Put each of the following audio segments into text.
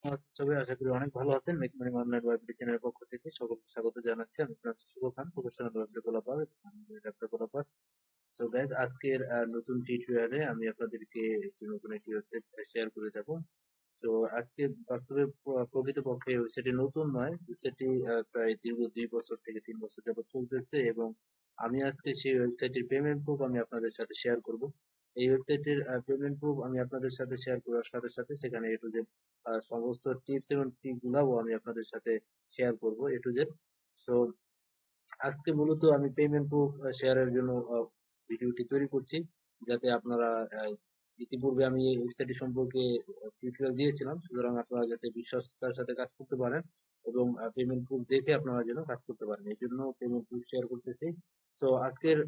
সবাই আশা করি অনেক ভালো আছেন। মেক মানি অনলাইন ওয়েব চ্যানেলের পক্ষ থেকে সকলকে স্বাগত জানাচ্ছি। আমি Francis Shubho Khan, professional web developer, developer. So guys, আজকের নতুন টিউটোরিয়ালে আমি আপনাদেরকে একটি নতুন একটি ওয়েবসাইট শেয়ার করে যাব। তো আজকে বাস্তবে প্রকৃতপক্ষে এই ওয়েবসাইটটি নতুন নয়। ওয়েবসাইটটি প্রায় দীর্ঘ 2 বছর থেকে 3 বছর যাবত চলতেছে এবং আমি আজকে সেই ওয়েবসাইটের পেমেন্ট প্রুফ আমি আপনাদের সাথে শেয়ার করব। এই ওয়েবসাইটের পেমেন্ট প্রুফ আমি আপনাদের সাথে শেয়ার করার সাথে সাথে সেখানে এ টু জেড সমস্ত টিপস এবং ট্রিক গুলাও আমি আপনাদের সাথে শেয়ার করব এ টু জেড। সো আজকে মূলত আমি পেমেন্ট প্রুফ শেয়ারের জন্য ভিডিওটি তৈরি করছি, যাতে আপনারা ইতিপূর্বে আমি এই ওয়েবসাইটটি সম্পর্কে টিউটোরিয়াল দিয়েছিলাম, সুতরাং আপনারা যাতে বিশ্বস্ততার সাথে কাজ করতে পারেন এবং পেমেন্ট প্রুফ দেখে আপনারা যেন কাজ করতে পারেন, এই জন্য পেমেন্ট প্রুফ শেয়ার করতেছি। তো আজকের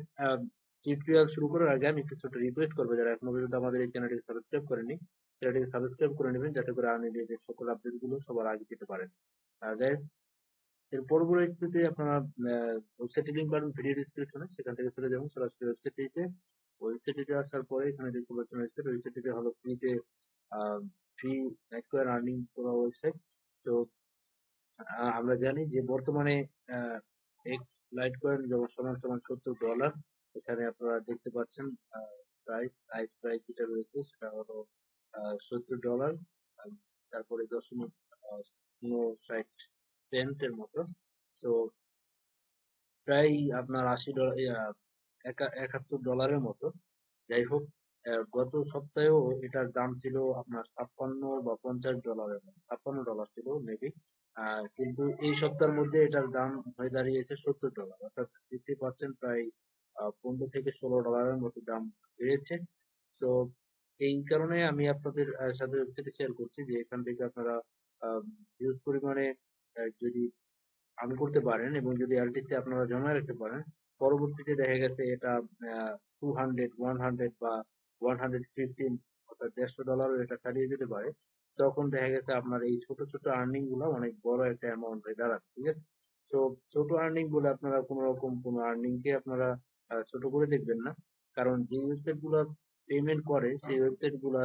টিউটোরিয়াল শুরু করার আগে আমি একটু ছোট রিকোয়েস্ট করবো, যারা এখনো পর্যন্ত আমাদের এই চ্যানেলটি সাবস্ক্রাইব করেনি, চ্যানেলটি সাবস্ক্রাইব করে নেবেন, যাতে করে আমি এই সকল আপডেট গুলো সবার আগে পেতে পারেন। guys, এর পরবর্তীতে আপনারা ওয়েবসাইটের লিংক পাবেন ভিডিও ডেসক্রিপশনে, সেখান থেকে চলে যাবেন সরাসরি ওয়েবসাইটটিতে। ওয়েবসাইটে আসার পরে এখানে দেখতে পাচ্ছেন ওয়েবসাইটটি হলো ফ্রিতে ফ্রি লাইটকয়েন আর্নিং করা ওয়েবসাইট। তো আমরা জানি যে বর্তমানে আহ, এক লাইটকয়েন যেমন সমান সমান $70। এখানে আপনারা দেখতে পাচ্ছেন প্রাইস যেটা রয়েছে সেটা হলো $70, তারপরে 0.59 সেন্টের মতো। তো প্রায় আপনার $80, $71 মতো। যাই হোক, গত সপ্তাহেও এটার দাম ছিল আপনার 56 বা $50, 56 ছিল মেবি। কিন্তু এই সপ্তাহের মধ্যে এটার দাম হয়ে দাঁড়িয়েছে $70, অর্থাৎ 50%, প্রায় $15 থেকে $16 মতো দাম বেড়েছে। তো এই কারণে আমি আপনাদের সাথে ওয়েবসাইটে শেয়ার করছি যে এখান থেকে আপনারা হিউজ পরিমাণে যদি আর্ন করতে পারেন এবং যদি এলটিসি আপনারা জমা রাখতে পারেন, পরবর্তীতে দেখা গেছে এটা 200, 100 বা 115, অর্থাৎ $150 এটা ছাড়িয়ে যেতে পারে। তখন দেখা গেছে আপনার এই ছোট ছোট আর্নিং গুলো অনেক বড় একটা অ্যামাউন্ট হয়ে দাঁড়াবে, ঠিক আছে? তো ছোট আর্নিং বলে আপনারা কোনো রকম কোনো আর্নিং কে আপনারা ছোট করে দেখবেন না, কারণ যে ওয়েবসাইট গুলো পেমেন্ট করে সেই ওয়েবসাইট গুলা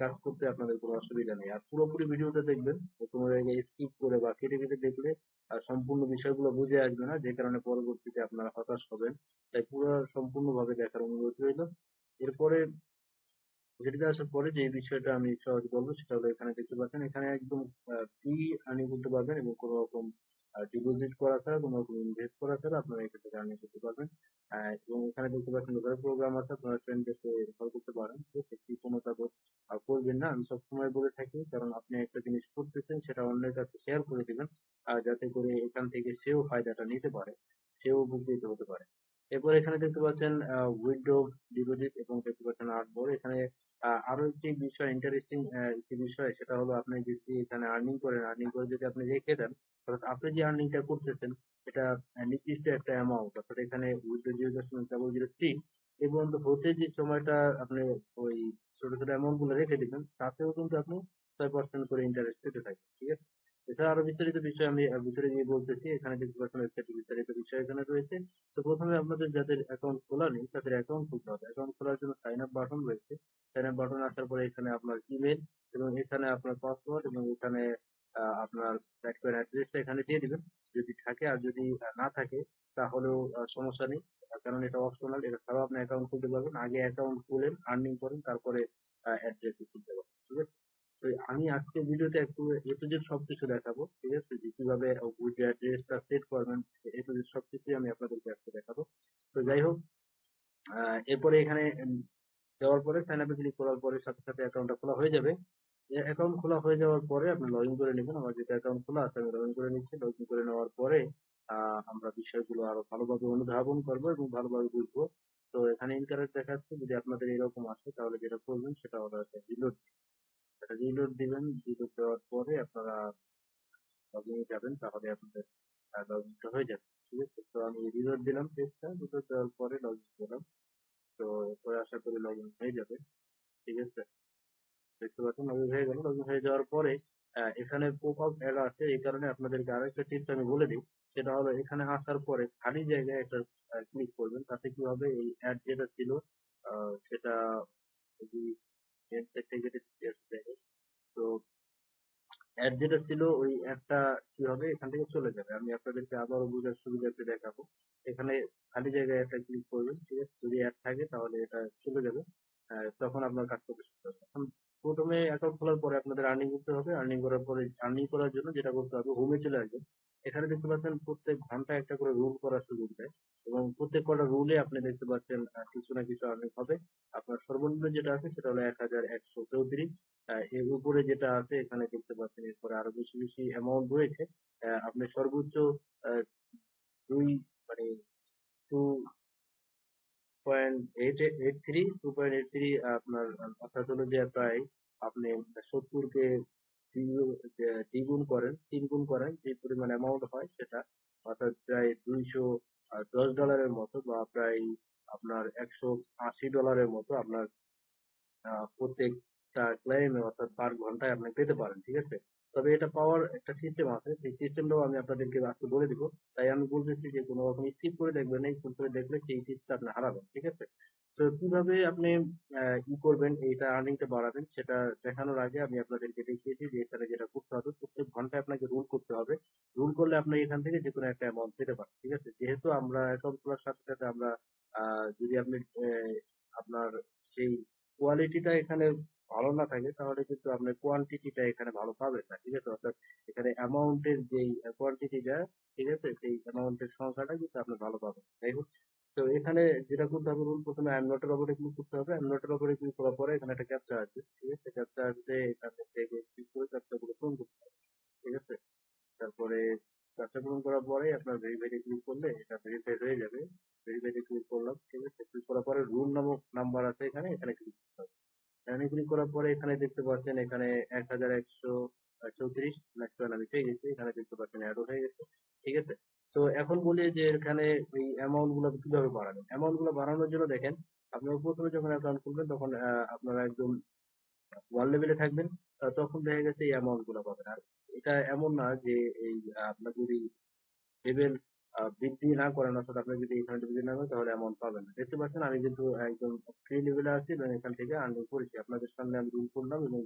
কাজ করতে আপনাদের কোনো অসুবিধা নেই। আর পুরোপুরি ভিডিওটা দেখবেন, কোনো জায়গায় স্কিপ করে বা কেটে কেটে দেখলে আর সম্পূর্ণ বিষয়গুলো বুঝে আসবে না, যে কারণে পরবর্তীতে আপনারা হতাশ হবেন। তাই পুরো সম্পূর্ণভাবে দেখার অনুরোধ রইল। এরপরে যেটিতে আসার পরে যে বিষয়টা আমি সহজ বলবো সেটা হলো, এখানে দেখতে পাচ্ছেন এখানে একদম ফ্রি আর্নিং করতে পারবেন এবং কোনো রকম ডিপোজিট করা ছাড়া, কোনো রকম ইনভেস্ট করা ছাড়া আপনারা এখান থেকে আর্নিং করতে পারবেন। এবং এখানে দেখতে পাচ্ছেন রেফারেল প্রোগ্রাম আছে, আপনারা ফ্রেন্ডদেরকে রেফার করতে পারেন। ঠিক আছে? কৃপণতা করবেন না, আমি সবসময় বলে থাকি, কারণ আপনি একটা জিনিস করতেছেন সেটা অন্যের কাছে শেয়ার করে দিবেন, আর যাতে করে এখান থেকে সেও ফায়দাটা নিতে পারে, সেও উপকৃত হতে পারে। এরপর এখানে দেখতে পাচ্ছেন উইথড্র ডিপোজিট এবং দেখতে পাচ্ছেন আর্টবোর্ড। এখানে আরো একটি বিষয়, ইন্টারেস্টিং একটি বিষয়, সেটা হলো আপনি যদি এখানে আর্নিং করেন, আর্নিং করে যদি আপনি রেখে দেন, অর্থাৎ আপনি যে আর্নিংটা করতেছেন এটা নির্দিষ্ট একটা অ্যামাউন্ট, অর্থাৎ এখানে উইথড্র 0.003 এই পর্যন্ত হতে যে সময়টা আপনি ওই ছোট ছোট অ্যামাউন্ট গুলো রেখে দিবেন, তাতেও কিন্তু আপনি 6% করে ইন্টারেস্ট পেতে থাকেন, ঠিক আছে? এছাড়া আরো বিস্তারিত বিষয় আমি ভিতরে গিয়ে বলতেছি। এখানে দেখতে পাচ্ছেন ওয়েবসাইটের বিস্তারিত বিষয় এখানে রয়েছে। তো প্রথমে আপনাদের যাদের অ্যাকাউন্ট খোলা নেই তাদের অ্যাকাউন্ট খুলতে হবে। অ্যাকাউন্ট খোলার জন্য সাইন আপ বাটন রয়েছে। সাইন আপ বাটন আসার পরে এখানে আপনার ইমেল এবং এখানে আপনার পাসওয়ার্ড এবং এখানে আপনার ব্যাকপ্যান অ্যাড্রেসটা এখানে দিয়ে দিবেন যদি থাকে, আর যদি না থাকে তাহলেও সমস্যা নেই, কারণ এটা অপশনাল। এটা ছাড়াও আপনি অ্যাকাউন্ট খুলতে পারবেন। আগে অ্যাকাউন্ট খুলেন, আর্নিং করেন, তারপরে অ্যাড্রেস খুলতে পারবেন, ঠিক আছে? তো আমি আজকে ভিডিওতে একটু এ টু জেড সবকিছু দেখাবো, ঠিক আছে? যে কিভাবে উইথ অ্যাড্রেসটা সেট করবেন, এ টু জেড সবকিছুই আমি আপনাদেরকে আজকে দেখাবো। তো যাই হোক, এরপরে এখানে দেওয়ার পরে সাইন আপে ক্লিক করার পরে সাথে সাথে অ্যাকাউন্টটা খোলা হয়ে যাবে। অ্যাকাউন্ট খোলা হয়ে যাওয়ার পরে আপনি লগ ইন করে নেবেন। আমার যেটা অ্যাকাউন্ট খোলা আছে আমি লগ ইন করে নিচ্ছি। লগ ইন করে নেওয়ার পরে আমরা বিষয়গুলো আরো ভালোভাবে অনুধাবন করবো এবং ভালোভাবে বুঝবো। তো এখানে ইনকারেক্ট দেখাচ্ছে, যদি আপনাদের এরকম আসে তাহলে যেটা করবেন সেটা হলো একটা রিলোড, এটা রিলোড দিবেন। রিলোড দেওয়ার পরে আপনারা লগ ইনে যাবেন, তাহলে আপনাদের লগ ইনটা হয়ে যাবে, ঠিক আছে? তো আমি রিলোড দিলাম পেজটা, রিলোড দেওয়ার পরে লগ ইন করলাম। তো এরপরে আশা করি লগ ইন হয়ে যাবে, ঠিক আছে? দেখতে পাচ্ছেন লগ ইন হয়ে গেল। লগ ইন হয়ে যাওয়ার পরে এখানে পপ আপ অ্যাড আছে, এই কারণে আপনাদেরকে আরেকটা টিপস আমি বলে দিই। সেটা হলো, এখানে আসার পরে খালি জায়গায় একটা ক্লিক করবেন, তাতে কি হবে, এই অ্যাড যেটা ছিল সেটা যদি সাইড থেকে তো অ্যাড যেটা ছিল ওই অ্যাডটা কি হবে এখান থেকে চলে যাবে। আমি আপনাদেরকে আবারও বোঝার সুবিধার্থে দেখাবো। এখানে খালি জায়গায় একটা ক্লিক করবেন, ঠিক আছে? যদি অ্যাড থাকে তাহলে এটা চলে যাবে। তখন আপনার কাজ করতে শুরু হবে। এখন প্রথমে অ্যাকাউন্ট খোলার পরে আপনাদের আর্নিং করতে হবে। আর্নিং করার পরে আর্নিং করার জন্য যেটা করতে হবে, হোমে চলে আসবেন। এখানে দেখতে পাচ্ছেন প্রত্যেক ঘন্টায় একটা করে রুল করার সুযোগ দেয়, এবং প্রত্যেক কটা রুলে আপনি দেখতে পাচ্ছেন কিছু না কিছু আর্নিং হবে। আপনার সর্বনিম্ন যেটা আছে সেটা হলো 1134। এর উপরে যেটা আছে এখানে দেখতে পাচ্ছেন, এরপরে আরো বেশি বেশি অ্যামাউন্ট রয়েছে। আপনি সর্বোচ্চ আহ, দুই মানে 2.83 আপনার, অর্থাৎ হলো যে প্রায় আপনি 70-কে দ্বিগুণ করেন, 3 গুণ করেন, যে পরিমাণ অ্যামাউন্ট হয় সেটা, অর্থাৎ প্রায় $210 মতো, বা প্রায় আপনার $180 মতো আপনার প্রত্যেকটা ক্লেমে, অর্থাৎ পার ঘন্টায় আপনি পেতে পারেন, ঠিক আছে? তবে এটা পাওয়ার একটা সিস্টেম আছে, সেই সিস্টেমটাও আমি আপনাদেরকে আজকে বলে দিব। তাই আমি বলতেছি যে কোনো রকম স্কিপ করে দেখবেন না, স্কিপ করে দেখলে সেই টিপসটা আপনি হারাবেন, ঠিক আছে? তো কিভাবে আপনি ই করবেন, এইটা আর্নিংটা বাড়াবেন, সেটা দেখানোর আগে আমি আপনাদেরকে দেখিয়েছি যে এখানে যেটা করতে হবে, প্রত্যেক ঘন্টায় আপনাকে রুল করতে হবে। রুল করলে আপনি এখান থেকে যে কোনো একটা অ্যামাউন্ট পেতে পারেন, ঠিক আছে? যেহেতু আমরা অ্যাকাউন্ট খোলার সাথে সাথে আমরা যদি আপনি আপনার সেই কোয়ালিটিটা এখানে ভালো না থাকে, তাহলে কিন্তু আপনি কোয়ান্টিটিটা এখানে ভালো পাবেন না, ঠিক আছে? অর্থাৎ এখানে অ্যামাউন্টের যেই কোয়ান্টিটিটা, ঠিক আছে, সেই অ্যামাউন্টের সংখ্যাটা কিন্তু আপনি ভালো পাবেন, তাই হোক। তো এখানে যেটা করতে হবে, রুল প্রথমে আই এম নটের উপরে ক্লিক করতে হবে। আই এম নটের উপরে ক্লিক করার পরে এখানে একটা ক্যাপচা আসবে, ঠিক আছে? ক্যাপচা আসবে, এখানে থেকে ক্লিক করে ক্যাপচা গুলো পূরণ করতে হবে, ঠিক আছে? তারপরে ক্যাপচা পূরণ করার পরে আপনার ভেরিফাইতে ক্লিক করলে এটা ভেরিফাই হয়ে যাবে। ভেরিফাইতে ক্লিক করলাম, ঠিক আছে? ক্লিক করার পরে রুল নামক নাম্বার আছে এখানে, এখানে ক্লিক করতে হবে। এখানে ক্লিক করার পরে এখানে দেখতে পাচ্ছেন এখানে 1134 নেক্সট ওয়ান আমি পেয়ে গেছি। এখানে দেখতে পাচ্ছেন অ্যাড হয়ে গেছে, ঠিক আছে? তো এখন বলি যে এখানে এই অ্যামাউন্ট গুলো কিভাবে বাড়াবেন। অ্যামাউন্ট গুলো বাড়ানোর জন্য দেখেন, আপনার প্রথমে যখন অ্যাকাউন্ট খুলবেন তখন আপনারা একদম ওয়ান লেভেলে থাকবেন। তখন দেখা গেছে এই অ্যামাউন্ট গুলো পাবেন। আর এটা এমন না যে এই আপনার যদি লেভেল বৃদ্ধি না করেন, অর্থাৎ আপনি যদি এখানে বৃদ্ধি না করেন তাহলে অ্যামাউন্ট পাবেন না। দেখতে পাচ্ছেন আমি কিন্তু একদম ফ্রি লেভেলে আছি, এবং এখান থেকে আর্নিং করেছি। আপনাদের সামনে আমি রুল করলাম এবং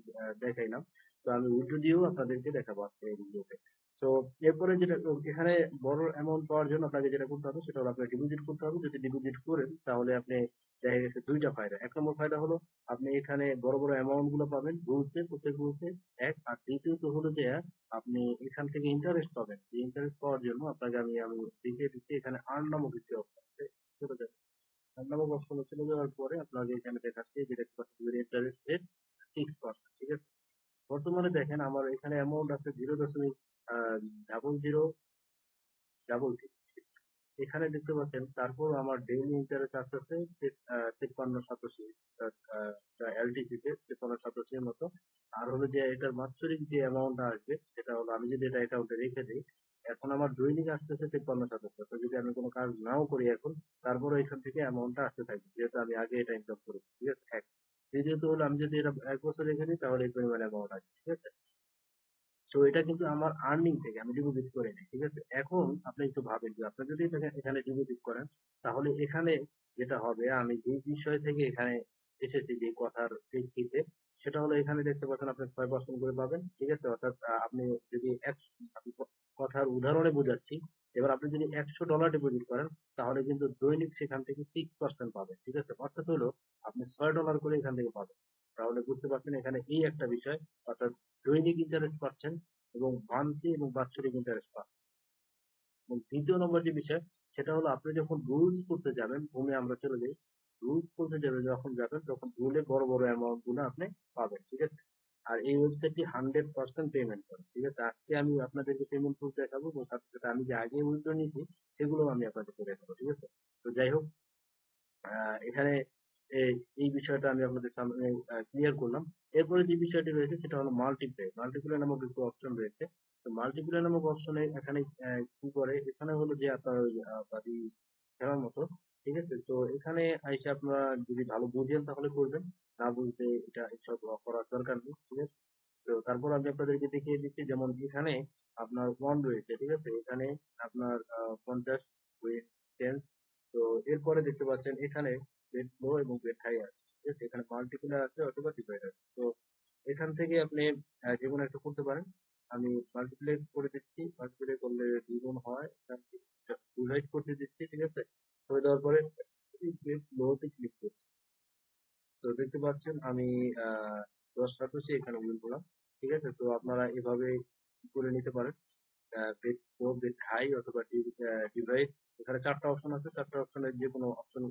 দেখাইলাম। তো আমি উইথড্র দিয়েও আপনাদেরকে দেখাবো আজকে এই ভিডিওতে। তো এরপরে যেটা এখানে বড় অ্যামাউন্ট পাওয়ার জন্য আপনাকে যেটা করতে হবে সেটা হলো আপনাকে ডিপোজিট করতে হবে। যদি ডিপোজিট করেন তাহলে আপনি দেখা গেছে দুইটা ফায়দা। এক নম্বর ফায়দা হলো আপনি এখানে বড় বড় অ্যামাউন্ট গুলো পাবেন রুলসে, প্রত্যেক রুলসে এক। আর দ্বিতীয়ত হলো যে আপনি এখান থেকে ইন্টারেস্ট পাবেন। যে ইন্টারেস্ট পাওয়ার জন্য আপনাকে আমি দেখিয়ে দিচ্ছি, এখানে আর্ন নামক একটি অপশন আছে, চলে যাবে। আর্ন নামক অপশনে চলে যাওয়ার পরে আপনাকে এখানে দেখাচ্ছে যে দেখতে পাচ্ছেন ইন্টারেস্ট রেট 6%, ঠিক আছে? বর্তমানে দেখেন আমার এখানে অ্যামাউন্ট আছে 0.0000 এখানে দেখতে পাচ্ছেন। তারপর আমার ডেইলি ইন্টারেস্ট আসতেছে 53-87 এলটিসি তে 53-87 এর মতো। আর হলো যে এটার বাৎসরিক যে অ্যামাউন্ট আসবে সেটা হলো, আমি যদি এটা অ্যাকাউন্টে রেখে দিই, এখন আমার দৈনিক আসতেছে 53-87। তো যদি আমি কোনো কাজ নাও করি এখন, তারপরে এখান থেকে অ্যামাউন্টটা আসতে থাকবে, যেহেতু আমি আগে এটা ইনকাম করি, ঠিক আছে? এক। দ্বিতীয়ত হলো আমি যদি এটা 1 বছর রেখে দিই তাহলে এই পরিমাণ অ্যামাউন্ট আসবে, ঠিক আছে? তো এটা কিন্তু আমার আর্নিং থেকে আমি ডিপোজিট করে নিই, ঠিক আছে? এখন আপনি একটু ভাবেন যে আপনি যদি এটাকে এখানে ডিপোজিট করেন, তাহলে এখানে যেটা হবে, আমি যে বিষয় থেকে এখানে এসেছি, যে কথার প্রেক্ষিতে, সেটা হলো এখানে দেখতে পাচ্ছেন আপনি 6% করে পাবেন, ঠিক আছে? অর্থাৎ আপনি যদি আমি কথার উদাহরণে বোঝাচ্ছি, এবার আপনি যদি $100 ডিপোজিট করেন তাহলে কিন্তু দৈনিক সেখান থেকে 6% পাবেন, ঠিক আছে? অর্থাৎ হলো আপনি $6 করে এখান থেকে পাবেন। তাহলে বুঝতে পারছেন এখানে এই একটা বিষয়, অর্থাৎ দৈনিক ইন্টারেস্ট পাচ্ছেন এবং মান্থলি এবং বাৎসরিক ইন্টারেস্ট পাচ্ছেন। এবং দ্বিতীয় নম্বর যে বিষয়, সেটা হলো আপনি যখন রুলস করতে যাবেন, হোমে আমরা চলে যাই, রুলস করতে যাবেন যখন যাবেন তখন রুলে বড় বড় অ্যামাউন্ট গুলো আপনি পাবেন, ঠিক আছে? আর এই ওয়েবসাইটটি 100% পেমেন্ট করে, ঠিক আছে? আজকে আমি আপনাদেরকে পেমেন্ট প্রুফ দেখাবো, এবং সাথে সাথে আমি যে আগে উইথড্র নিয়েছি সেগুলো আমি আপনাদেরকে দেখাবো, ঠিক আছে? তো যাই হোক, এখানে এই এই বিষয়টা আমি আপনাদের সামনে ক্লিয়ার করলাম। এরপরে যে বিষয়টি রয়েছে সেটা হলো মাল্টিপ্লে। মাল্টিপ্লে নামক একটি অপশন রয়েছে। তো মাল্টিপ্লে নামক অপশনে এখানে কি করে, এখানে হলো যে আপনার ওই বাড়ি খেলার মতো, ঠিক আছে? তো এখানে এসে আপনারা যদি ভালো বুঝেন তাহলে করবেন, না বুঝতে এটা এসব করার দরকার নেই, ঠিক আছে? তো তারপর আমি আপনাদেরকে দেখিয়ে দিচ্ছি, যেমন এখানে আপনার ওয়ান রয়েছে, ঠিক আছে? এখানে আপনার 50 চেঞ্জ। তো এরপরে দেখতে পাচ্ছেন এখানে বেড লো এবং বেড হাই আছে, ঠিক আছে? এখানে পার্টিকুলার আছে অথবা ডিভাইড আছে। তো এখান থেকে আপনি যে কোনো একটা করতে পারেন। মাল্টিপ্লাই করে দিচ্ছি, মাল্টিপ্লাই করলে দ্বিগুণ হয়, ডিভাইড করতে দিচ্ছি, ঠিক আছে। করে দেওয়ার পরে লোতে ক্লিক করছি। তো দেখতে পাচ্ছেন আমি 10 শতাংশ এখানে উইন করলাম, ঠিক আছে। তো আপনারা এভাবে করে নিতে পারেন, বেড লো, বেড হাই অথবা ডিভাইস। এখানে 4টা অপশন আছে, 4টা অপশনের যে কোনো অপশন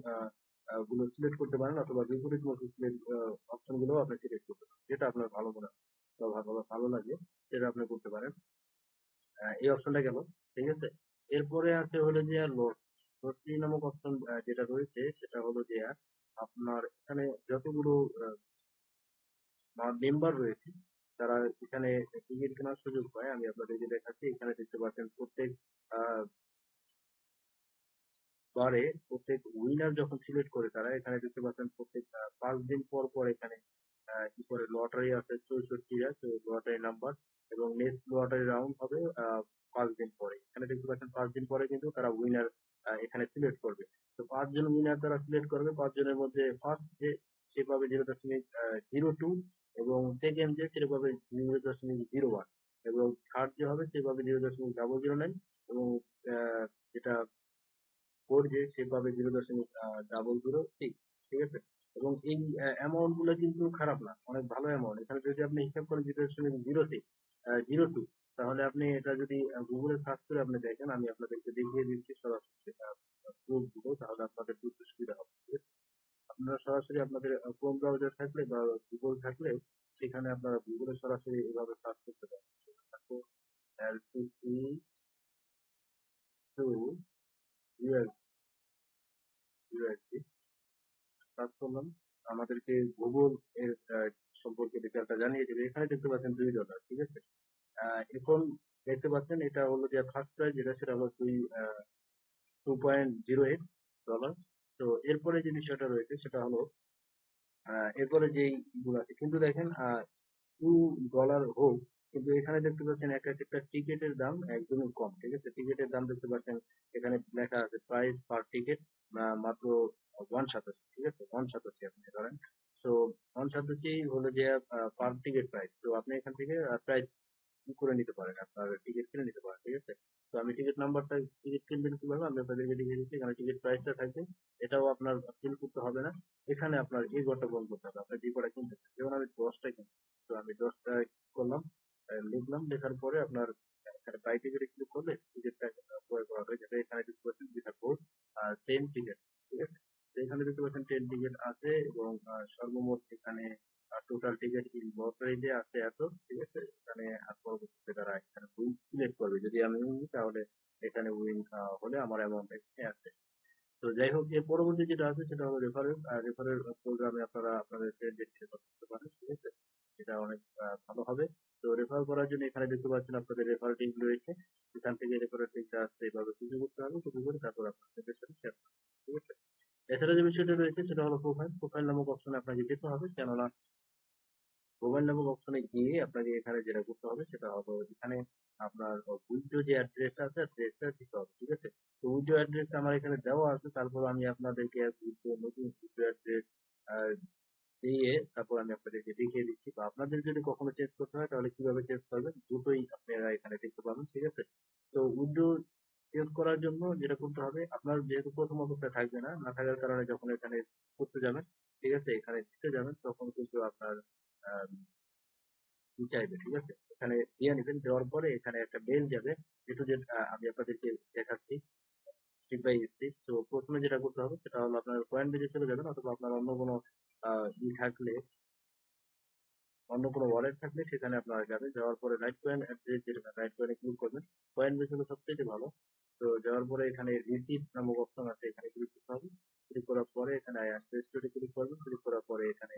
গুলো সিলেক্ট করতে পারেন, অথবা বিপরীত মুখী অপশন গুলো আপনি সিলেক্ট করতে পারেন, যেটা আপনার ভালো মনে হয় বা ভালো ভালো লাগে সেটা আপনি করতে পারেন। এই অপশনটা গেল, ঠিক আছে। এরপরে আছে হলো যে লোড। লোড নামক অপশন যেটা রয়েছে সেটা হলো যে আপনার এখানে যতগুলো মেম্বার রয়েছে তারা এখানে টিকিট কেনার সুযোগ পায়। আমি আপনাদেরকে দেখাচ্ছি, এখানে দেখতে পাচ্ছেন প্রত্যেক আহ, বারে প্রত্যেক উইনার যখন সিলেক্ট করে তারা এখানে দেখতে পাচ্ছেন প্রত্যেক 5 দিন পর পর এখানে কি করে লটারি আছে 64টা, তো লটারি নাম্বার, এবং নেক্সট লটারি রাউন্ড হবে 5 দিন পরে। এখানে দেখতে পাচ্ছেন 5 দিন পরে কিন্তু তারা উইনার এখানে সিলেক্ট করবে। তো 5 জন উইনার তারা সিলেক্ট করবে, 5 জনের মধ্যে ফার্স্ট যে সে পাবে 0.02, এবং সেকেন্ড যে সে পাবে 0.01, এবং থার্ড যে হবে সে পাবে 0.009, এবং যেটা করবে সে পাবে 0.006, ঠিক আছে। এবং এই অ্যামাউন্ট গুলো কিন্তু খারাপ না, অনেক ভালো অ্যামাউন্ট। এখানে যদি আপনি হিসাব করেন 0.06, তাহলে আপনি এটা যদি গুগলে সার্চ করে আপনি দেখেন, আমি আপনাদেরকে দেখিয়ে দিচ্ছি সরাসরি প্রুফ গুলো, তাহলে আপনাদের বুঝতে সুবিধা হবে, ঠিক আছে? আপনারা সরাসরি আপনাদের ক্রোম ব্রাউজার থাকলে বা গুগল থাকলে সেখানে আপনারা গুগলে সরাসরি এভাবে সার্চ করতে পারেন। LTC টু ইউএসডি সার্চ করলাম, আমাদেরকে গুগল এর সম্পর্কে ডিটেলটা জানিয়ে দেবে। এখানে দেখতে পাচ্ছেন $2, ঠিক আছে। এখন দেখতে পাচ্ছেন এটা হলো যে ফার্স্ট প্রাইস, যেটা সেটা হলো 2.08 ডলার। তো এরপরে যে বিষয়টা রয়েছে সেটা হলো এরপরে যেই গুলো আছে, কিন্তু দেখেন $2 হোক, কিন্তু এখানে দেখতে পাচ্ছেন এক একটা টিকিটের দাম একদমই কম, ঠিক আছে। টিকিটের দাম দেখতে পাচ্ছেন এখানে লেখা আছে প্রাইস পার টিকিট মাত্র 187, ঠিক আছে। 187 আপনি ধরেন, তো 187 হলো যে পার টিকিট প্রাইস। তো আপনি এখান থেকে প্রাইস করে নিতে পারেন, আপনার টিকিট কিনে নিতে পারেন, ঠিক আছে। তো আমি টিকিট কিনবেন কিভাবে আমি আপনাদেরকে দেখিয়ে দিচ্ছি। এখানে টিকিট প্রাইসটা থাকবে, এটাও আপনার ফিল করতে হবে না। এখানে আপনার এই ঘরটা বন্ধ করতে হবে, আপনার যে কটা কিনতে চান। যেমন আমি 10টা কিনবো, তো আমি 10টা করলাম, লিখলাম, লেখার পরে আপনার এখানে বাই টিকিটে ক্লিক করলে টিকিটটা ক্রয় করা হয়, যেটা এখানে দেখতে পাচ্ছেন যেটা কোড 10 টিকিট, ঠিক আছে। তো এখানে দেখতে পাচ্ছেন 10 টিকিট আছে, এবং সর্বমোট এখানে টোটাল টিকিট ইন লটারিতে আছে এত, ঠিক আছে। এখানে পরবর্তীতে তারা এখানে উইন সিলেক্ট করবে, যদি আমি উইন তাহলে এখানে উইন হলে আমার অ্যামাউন্ট এখানে আছে। তো যাই হোক, এর পরবর্তী যেটা আছে সেটা হলো রেফারেল। রেফারেল প্রোগ্রামে আপনারা আপনাদের ফ্রেন্ডদের সাথে করতে পারেন, ঠিক আছে। সেটা অনেক ভালো হবে। তো রেফার করার জন্য এখানে দেখতে পাচ্ছেন আপনাদের রেফার লিঙ্ক রয়েছে, এখান থেকে রেফারেল লিঙ্কটা আসছে, এইভাবে কপি করতে হবে, কপি করে তারপর আপনাদের সাথে শেয়ার করতে হবে, ঠিক আছে। এছাড়া যে বিষয়টা রয়েছে সেটা হলো প্রোফাইল। প্রোফাইল নামক অপশনে আপনাকে যেতে হবে, কেননা মোবাইল নামক অপশনে গিয়ে আপনাকে এখানে যেটা করতে হবে সেটা হলো এখানে আপনার উইন্ডো যে অ্যাড্রেসটা আছে অ্যাড্রেসটা দিতে হবে, ঠিক আছে। তো উইন্ডো অ্যাড্রেসটা আমার এখানে দেওয়া আছে, তারপর আমি আপনাদেরকে নতুন উইন্ডো অ্যাড্রেস দিয়ে তারপর আমি আপনাদেরকে দেখিয়ে দিচ্ছি, বা আপনাদের যদি কখনো চেঞ্জ করতে হয় তাহলে কিভাবে চেঞ্জ করবেন দুটোই আপনারা এখানে দেখতে পাবেন, ঠিক আছে। তো উইন্ডো চেঞ্জ করার জন্য যেটা করতে হবে, আপনার যেহেতু প্রথম অবস্থায় থাকবে না, না থাকার কারণে যখন এখানে করতে যাবেন, ঠিক আছে, এখানে দিতে যাবেন, তখন কিন্তু আপনার আহ, কি চাইবে, ঠিক আছে। এখানে দিয়ে নেবেন, দেওয়ার পরে এখানে একটা মেল যাবে, একটু যে আমি আপনাদেরকে দেখাচ্ছি স্টেপ বাই স্টেপ। তো প্রথমে যেটা করতে হবে সেটা হলো আপনার কয়েন বেজে চলে যাবেন, অথবা আপনার অন্য কোনো ই থাকলে, অন্য কোনো ওয়ালেট থাকলে সেখানে আপনারা যাবেন, যাওয়ার পরে লাইট কয়েন অ্যাড্রেস, যেটা লাইট কয়েনে ক্লিক করবেন, কয়েন বেজ হলো সবচেয়ে ভালো। তো যাওয়ার পরে এখানে রিসিভ নামক অপশন আছে, এখানে ক্লিক করতে হবে। ক্লিক করার পরে এখানে অ্যাড্রেসটি ক্লিক করবেন, ক্লিক করার পরে এখানে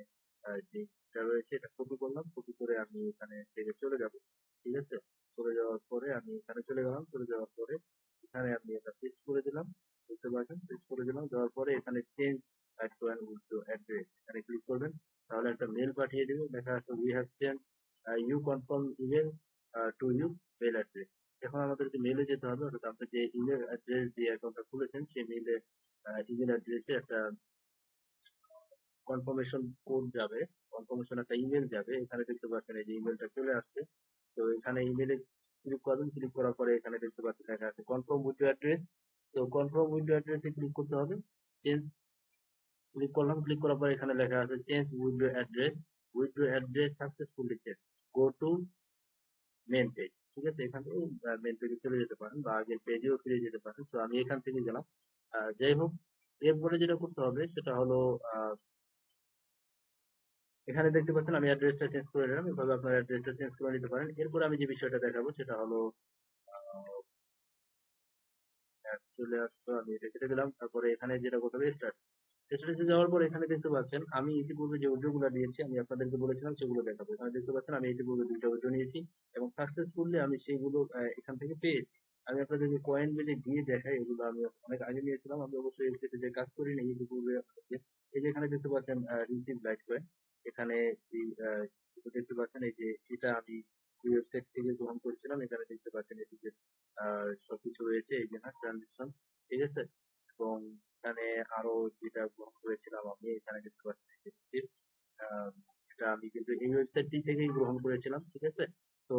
যেটা রয়েছে এটা কপি করলাম, কপি করে আমি এখানে থেকে চলে যাব, ঠিক আছে। চলে যাওয়ার পরে আমি এখানে চলে গেলাম, চলে যাওয়ার পরে এখানে আমি এটা পেস্ট করে দিলাম, বুঝতে পারছেন, পেস্ট করে দিলাম। দেওয়ার পরে এখানে change Litecoin with address এখানে ক্লিক করবেন, তাহলে একটা মেল পাঠিয়ে দিবে, লেখা আছে we have sent you confirm email to you mail address. এখন আমাদেরকে মেলে যেতে হবে, অর্থাৎ আপনি যে ইমেল অ্যাড্রেস দিয়ে অ্যাকাউন্টটা খুলেছেন সেই মেলে ইমেল অ্যাড্রেসে একটা কনফার্মেশন কোড যাবে, কনফার্মেশন একটা ইমেল যাবে। এখানে দেখতে পাচ্ছেন এই যে ইমেলটা চলে আসছে। তো এখানে ইমেলে ক্লিক করবেন, ক্লিক করার পরে এখানে দেখতে পাচ্ছেন লেখা আছে কনফার্ম উইথ অ্যাড্রেস। তো কনফার্ম উইথ অ্যাড্রেসে ক্লিক করতে হবে। চেঞ্জ ক্লিক করলাম, ক্লিক করার পরে এখানে লেখা আছে change withdraw address successfully change, go to main page. ঠিক আছে, এখান থেকে মেন পেজে চলে যেতে পারেন বা আগের পেজেও ফিরে যেতে পারেন। তো আমি এখান থেকে গেলাম। যাই হোক, এরপরে যেটা করতে হবে সেটা হলো এখানে দেখতে পাচ্ছেন আমি অ্যাড্রেসটা চেঞ্জ করে নিলাম। এভাবে আপনার অ্যাড্রেসটা চেঞ্জ করে নিতে পারেন। এরপরে আমি যে বিষয়টা দেখাবো সেটা হলো চলে আসলো, আমি এটা কেটে দিলাম। তারপরে এখানে যেটা করতে হবে স্টার্ট। স্ট্যাটাসে যাওয়ার পর এখানে দেখতে পাচ্ছেন আমি ইতিপূর্বে যে অডিওগুলো দিয়েছি, আমি আপনাদেরকে বলেছিলাম সেগুলো দেখাবো। এখানে দেখতে পাচ্ছেন আমি ইতিপূর্বে 2টা অডিও নিয়েছি এবং সাকসেসফুলি আমি সেইগুলো এখান থেকে পেয়েছি। আমি আপনাদেরকে কয়েন বেলে দিয়ে দেখাই, এগুলো আমি অনেক আগে নিয়েছিলাম। আমি অবশ্যই এই ক্ষেত্রে যে কাজ করিনি ইতিপূর্বে আপনাদেরকে। এই যে এখানে দেখতে পাচ্ছেন রিসিভ লাইট কয়েন। এখানে এই দেখতে পাচ্ছেন এই যে এটা আমি ওয়েবসাইট থেকে গ্রহণ করেছিলাম। এখানে দেখতে পাচ্ছেন এই যে সবকিছু রয়েছে, এই যে না ট্রানজেকশন। ঠিক আছে, এবং এখানে আরো যেটা গ্রহণ করেছিলাম আমি এখানে দেখতে পাচ্ছি যে, এটা আমি কিন্তু এই ওয়েবসাইটটি থেকেই গ্রহণ করেছিলাম। ঠিক আছে, তো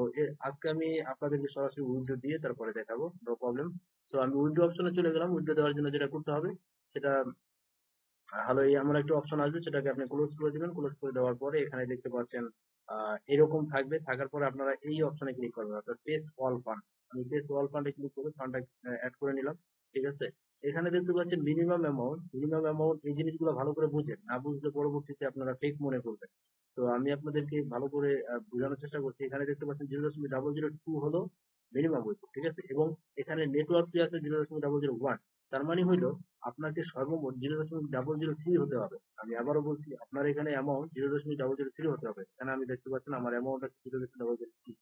আজকে আমি আপনাদেরকে সরাসরি উইন্ডো দিয়ে তারপরে দেখাবো, নো প্রবলেম। তো আমি উইন্ডো অপশনে চলে গেলাম। উইন্ডো দেওয়ার জন্য যেটা করতে হবে সেটা হলো এই এমন একটা অপশন আসবে, সেটাকে আপনি ক্লোজ করে দিবেন। ক্লোজ করে দেওয়ার পরে এখানে দেখতে পাচ্ছেন এরকম থাকবে। থাকার পরে আপনারা এই অপশনে ক্লিক করবেন, অর্থাৎ পেস্ট অল ফান্ড। আমি পেস্ট অল ফান্ডে ক্লিক করে ফান্ডটা অ্যাড করে নিলাম। ঠিক আছে, এখানে দেখতে পাচ্ছেন মিনিমাম অ্যামাউন্ট। এই জিনিসগুলো ভালো করে বুঝেন, না বুঝলে পরবর্তীতে আপনারা ফেক মনে করবেন। তো আমি আপনাদেরকে ভালো করে বোঝানোর চেষ্টা করছি। এখানে দেখতে পাচ্ছেন 0.002 হলো মিনিমাম উইথ। ঠিক আছে, এবং এখানে নেটওয়ার্ক ফি আছে 0.001। তার মানে হইলো আপনাকে সর্বমোট 0.003 হতে হবে। আমি আবারও বলছি, আপনার এখানে অ্যামাউন্ট 0.003 হতে হবে। এখানে আমি দেখতে পাচ্ছেন আমার অ্যামাউন্ট আছে 0.003।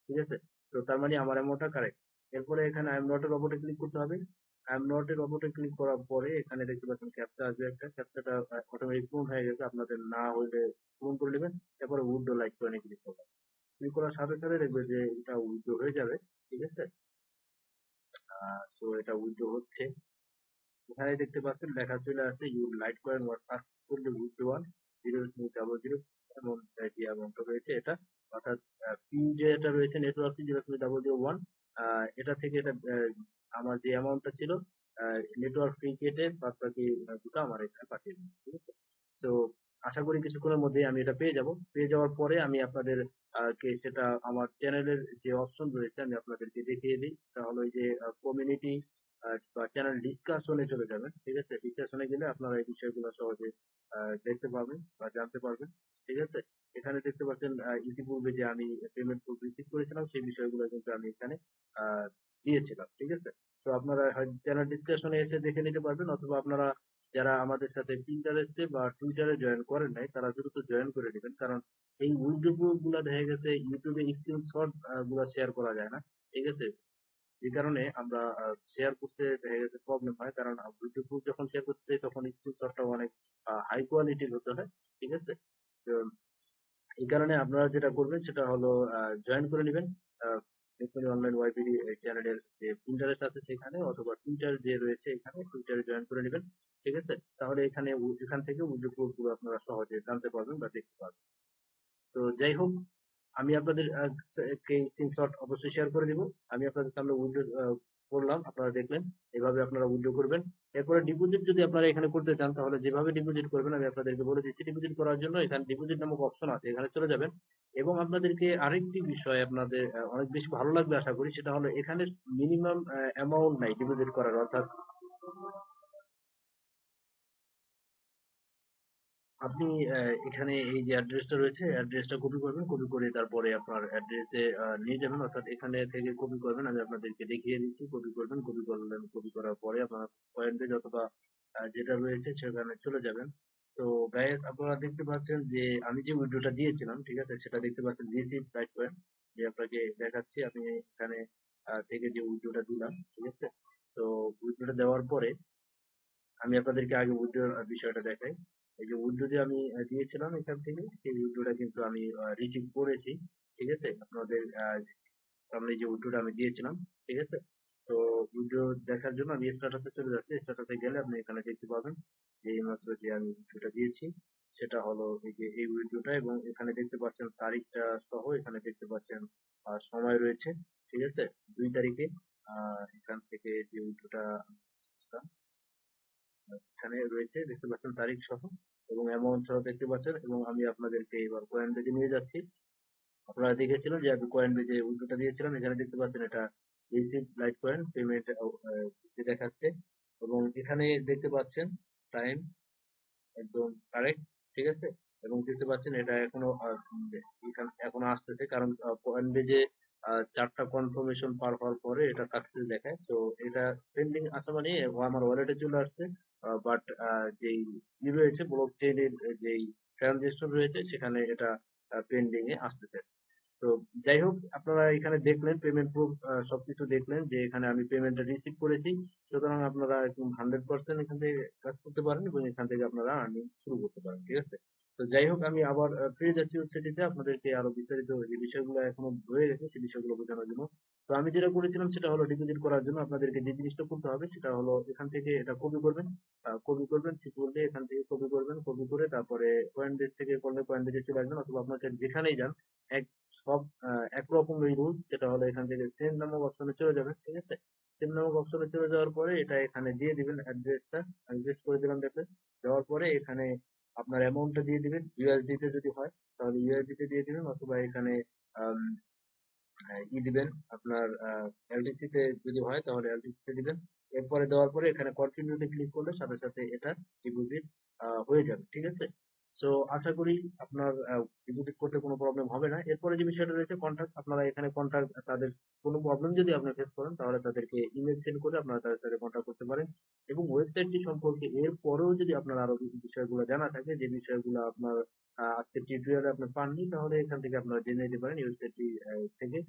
ঠিক আছে, তো তার মানে আমার অ্যামাউন্টটা কারেক্ট। এরপরে এখানে আই এম নট এর অপরে ক্লিক করতে হবে। আই এম নট এর অপরে ক্লিক করার পরে এখানে দেখতে পাচ্ছেন ক্যাপচা আসবে একটা। ক্যাপচাটা অটোমেটিক পূরণ হয়ে গেছে, আপনাদের না হইলে পূরণ করে নেবেন। এরপরে উইথড্র লাইক কয়েনে ক্লিক করবেন। ক্লিক করার সাথে সাথে দেখবে যে এটা উইথড্র হয়ে যাবে। ঠিক আছে, তো এটা উইথড্র হচ্ছে। এখানে দেখতে পাচ্ছেন লেখা চলে আসছে your light coin was successfully withdrawn 0.00, এমন যে অ্যামাউন্টটা রয়েছে এটা, অর্থাৎ ফি যেটা রয়েছে নেটওয়ার্ক ফি 0.001, এটা থেকে এটা আমার যে অ্যামাউন্টটা ছিল নেটওয়ার্ক ফি কেটে বাদ বাকি দুটো আমার এখানে পাঠিয়ে দিন। ঠিক আছে, তো আশা করি কিছুক্ষণের মধ্যেই আমি এটা পেয়ে যাব। পেয়ে যাওয়ার পরে আমি আপনাদের কে সেটা আমার চ্যানেলের যে অপশন রয়েছে আমি আপনাদেরকে দেখিয়ে দিই। সেটা হলো এই যে কমিউনিটি বা চ্যানেল ডিসকাশনে চলে যাবেন। ঠিক আছে, ডিসকাশনে গেলে আপনারা এই বিষয়গুলো সহজে দেখতে পাবেন বা জানতে পারবেন। ঠিক আছে, এখানে দেখতে পাচ্ছেন ইতিপূর্বে যে আমি পেমেন্ট প্রুফ রিসিভ করেছিলাম সেই বিষয়গুলো কিন্তু আমি এখানে আহ, দিয়েছিলাম। ঠিক আছে, তো আপনারা চ্যানেল ডিসকাশনে এসে দেখে নিতে পারবেন, অথবা আপনারা যারা আমাদের সাথে পিন্টারেস্টে বা টুইটারে জয়েন করেন নাই তারা দ্রুত জয়েন করে নেবেন, কারণ এই উইডিও গুলা দেখা গেছে ইউটিউবে স্ক্রিনশট গুলা শেয়ার করা যায় না। ঠিক আছে, যে কারণে আমরা শেয়ার করতে দেখা গেছে প্রবলেম হয়, কারণ ভিডিও প্রুফ যখন শেয়ার করতে চাই তখন স্ক্রিনশটটা অনেক হাই কোয়ালিটির হতে হয়। ঠিক আছে, তো এই কারণে আপনারা যেটা করবেন সেটা হলো জয়েন করে নেবেন অনলাইন ওয়াইবিডি চ্যানেলের যে ইন্টারেস্ট আছে সেখানে, অথবা টুইটার যে রয়েছে এখানে টুইটারে জয়েন করে নেবেন। ঠিক আছে, তাহলে এখানে এখান থেকে ভিডিও প্রুফ গুলো আপনারা সহজে জানতে পারবেন বা দেখতে পারবেন। তো যাই হোক, আমি আপনাদের কে স্ক্রিনশট অবশ্যই শেয়ার করে দিব। আমি আপনাদের সামনে উইন্ডো করলাম, আপনারা দেখলেন। এভাবে আপনারা উইন্ডো করবেন। এরপরে ডিপোজিট যদি আপনারা এখানে করতে চান তাহলে যেভাবে ডিপোজিট করবেন আমি আপনাদেরকে বলে দিচ্ছি। ডিপোজিট করার জন্য এখানে ডিপোজিট নামক অপশন আছে, এখানে চলে যাবেন। এবং আপনাদেরকে আরেকটি বিষয় আপনাদের অনেক বেশি ভালো লাগবে আশা করি, সেটা হলো এখানে মিনিমাম অ্যামাউন্ট নাই ডিপোজিট করার, অর্থাৎ আপনি এখানে এই যে অ্যাড্রেসটা রয়েছে অ্যাড্রেসটা কপি করবেন, কপি করে তারপরে আপনার অ্যাড্রেসে নিয়ে যাবেন, অর্থাৎ এখানে থেকে কপি করবেন। আমি আপনাদেরকে দেখিয়ে দিচ্ছি, কপি করবেন। কপি করলেন, কপি করার পরে আপনার পয়েন্ট পেজ অথবা যেটা রয়েছে সেখানে চলে যাবেন। তো গাইস, আপনারা দেখতে পাচ্ছেন যে আমি যে ভিডিওটা দিয়েছিলাম, ঠিক আছে, সেটা দেখতে পাচ্ছেন রিসিভ লাইট পয়েন্ট, যে আপনাকে দেখাচ্ছি আমি এখানে থেকে যে ভিডিওটা দিলাম। ঠিক আছে, তো ভিডিওটা দেওয়ার পরে আমি আপনাদেরকে আগে উইথড্রর বিষয়টা দেখাই। এই যে উইথড্র যে আমি দিয়েছিলাম এখান থেকে, সেই উইথড্রটা কিন্তু আমি রিসিভ করেছি। ঠিক আছে, আপনাদের সামনে যে উইথড্রটা আমি দিয়েছিলাম। ঠিক আছে, তো উইথড্র দেখার জন্য আমি স্ট্যাটাসে চলে যাচ্ছি। স্ট্যাটাসে গেলে আপনি এখানে দেখতে পাবেন যে এইমাত্র যে আমি উইথড্রটা দিয়েছি সেটা হলো এই যে এই উইথড্রটা, এবং এখানে দেখতে পাচ্ছেন তারিখটা সহ এখানে দেখতে পাচ্ছেন সময় রয়েছে। ঠিক আছে, 2 তারিখে এখান থেকে যে উইথড্রটা এখানে রয়েছে দেখতে পাচ্ছেন তারিখ সহ এবং অ্যামাউন্ট সহ দেখতে পাচ্ছেন, এবং আমি আপনাদেরকে এবার কয়েন বেজে নিয়ে যাচ্ছি। আপনারা দেখেছিলেন যে আমি কয়েন বেজে উইথড্রটা দিয়েছিলাম, এখানে দেখতে পাচ্ছেন এটা রিসিভ লাইট কয়েন পেমেন্ট দেখাচ্ছে, এবং এখানে দেখতে পাচ্ছেন টাইম একদম কারেক্ট, ঠিক আছে। এবং দেখতে পাচ্ছেন এটা এখনো আসতেছে, কারণ কয়েনবেজে 4টা কনফার্মেশন পার হওয়ার পরে এটা সাকসেস দেখায়। তো এটা পেন্ডিং আসা মানে ও আমার ওয়ালেটে চলে আসছে, বাট যেই রয়েছে ব্লক চেইনের যেই ট্রানজেকশন রয়েছে সেখানে এটা পেন্ডিং এ আসতেছে। তো যাই হোক, আপনারা এখানে দেখলেন পেমেন্ট প্রুফ, সবকিছু দেখলেন যে এখানে আমি পেমেন্টটা রিসিভ করেছি। সুতরাং আপনারা একদম 100% এখান থেকে কাজ করতে পারেন এবং এখান থেকে আপনারা আর্নিং শুরু করতে পারেন, ঠিক আছে। তো যাই হোক, আমি আবার ফিরে যাচ্ছি ওয়েবসাইটে আপনাদেরকে আরো বিস্তারিত যে বিষয়গুলো এখনো রয়ে গেছে সেই বিষয়গুলো বোঝানোর জন্য। তো আমি যেটা করেছিলাম সেটা হলো ডিপোজিট করার জন্য আপনাদেরকে যে জিনিসটা করতে হবে সেটা হলো এখান থেকে এটা কপি করবেন, সিকিউরলি এখান থেকে কপি করবেন, কপি করে তারপরে কয়েনবেজ থেকে করলে কয়েনবেজে চলে আসবেন, অথবা আপনাকে যেখানেই যান এক সব একরকমই রুলস, সেটা হলো এখান থেকে সেম নামক অপশনে চলে যাবেন, ঠিক আছে। সেম নামক অপশনে চলে যাওয়ার পরে এটা এখানে দিয়ে দিবেন অ্যাড্রেসটা, আমি পেস্ট করে দিলাম দেখে। দেওয়ার পরে এখানে আপনার অ্যামাউন্টটা দিয়ে দিবেন, ইউএসডি তে যদি হয় তাহলে ইউএসডি তে দিয়ে দিবেন, অথবা এখানে আম, দিবেন আপনার এলটিসি তে যদি হয় তাহলে এলটিসি তে দিবেন। এরপরে দেওয়ার পরে এখানে কন্টিনিউতে ক্লিক করলে সাথে সাথে এটা ডিপোজিট হয়ে যাবে, ঠিক আছে। সো আশা করি আপনার ডিপোজিট করতে কোনো প্রবলেম হবে না। এরপরে যে বিষয়টা রয়েছে কন্ট্যাক্ট, আপনারা এখানে কন্ট্যাক্ট তাদের কোনো প্রবলেম যদি আপনি ফেস করেন তাহলে তাদেরকে ইমেল সেন্ড করে আপনারা তাদের সাথে কন্ট্যাক্ট করতে পারেন। এবং ওয়েবসাইটটি সম্পর্কে এর পরেও যদি আপনার আরো কিছু বিষয়গুলো জানা থাকে, যে বিষয়গুলো আপনার আজকের টিউটোরিয়ালে আপনি পাননি, তাহলে এখান থেকে আপনারা জেনে নিতে পারেন এই ওয়েবসাইটটি থেকে।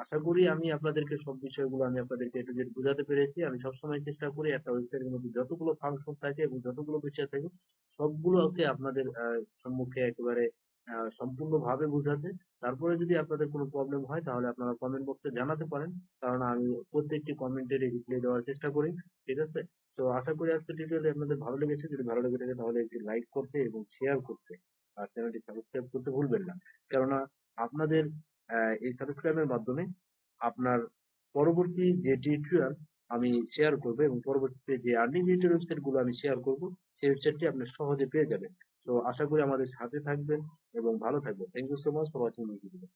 আশা করি আমি আপনাদেরকে সব বিষয়গুলো আমি আপনাদেরকে একটু যে বোঝাতে পেরেছি। আমি সবসময় চেষ্টা করি একটা ওয়েবসাইটের মধ্যে যতগুলো ফাংশন থাকে এবং যতগুলো বিষয় থাকে সবগুলোকে আপনাদের সম্মুখে একেবারে সম্পূর্ণভাবে বোঝাতে। তারপরে যদি আপনাদের কোনো প্রবলেম হয় তাহলে আপনারা কমেন্ট বক্সে জানাতে পারেন, কারণ আমি প্রত্যেকটি কমেন্টের রিপ্লাই দেওয়ার চেষ্টা করি, ঠিক আছে। তো আশা করি আজকে টিউটোরিয়াল আপনাদের ভালো লেগেছে। যদি ভালো লেগে থাকে তাহলে একটি লাইক করতে এবং শেয়ার করতে আর চ্যানেলটি সাবস্ক্রাইব করতে ভুলবেন না, কেননা আপনাদের এই সাবস্ক্রাইবের মাধ্যমে আপনার পরবর্তী যে টিউটোরিয়াল আমি শেয়ার করব এবং পরবর্তীতে যে আর্নিং রিলেটেড ওয়েবসাইট গুলো আমি শেয়ার করব সেই ওয়েবসাইটটি আপনি সহজে পেয়ে যাবেন। তো আশা করি আমাদের সাথে থাকবেন এবং ভালো থাকবেন। Thank you so much for watching my video.